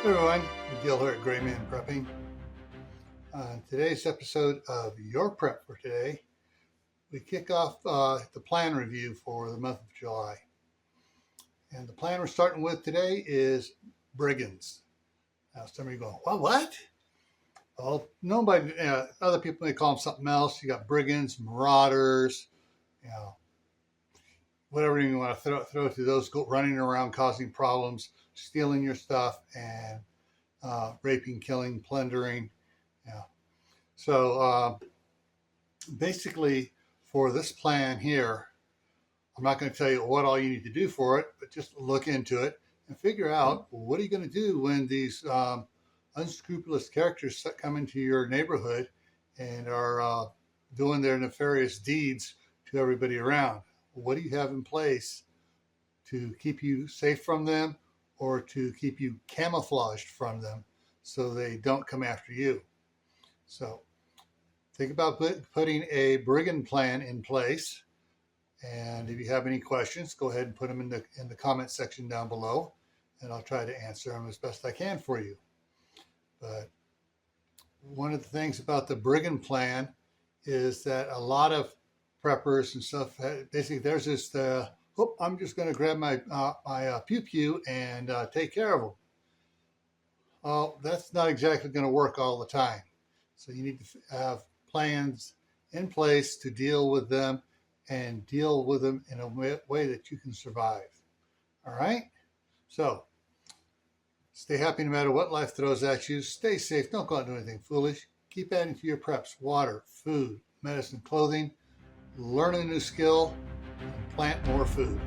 Hey everyone, Gil here at Grayman Prepping. On today's episode of Your Prep for Today, we kick off the plan review for the month of July. And the plan we're starting with today is brigands. Now some of you go, well, what? Well, nobody, other people may call them something else. You got brigands, marauders, whatever you want to throw to those running around causing problems, stealing your stuff, and raping, killing, plundering. So basically, for this plan here, I'm not going to tell you what all you need to do for it, but just look into it and figure out what are you going to do when these unscrupulous characters come into your neighborhood and are doing their nefarious deeds to everybody around. What do you have in place to keep you safe from them or to keep you camouflaged from them so they don't come after you? So think about putting a brigand plan in place. And if you have any questions, go ahead and put them in the comment section down below, and I'll try to answer them as best I can for you. But one of the things about the brigand plan is that a lot of preppers and stuff, basically there's this, I'm just going to grab my pew-pew and take care of them. Well, that's not exactly going to work all the time. So you need to have plans in place to deal with them and deal with them in a way that you can survive. All right? So stay happy no matter what life throws at you. Stay safe. Don't go out and do anything foolish. Keep adding to your preps: water, food, medicine, clothing. Learn a new skill and plant more food.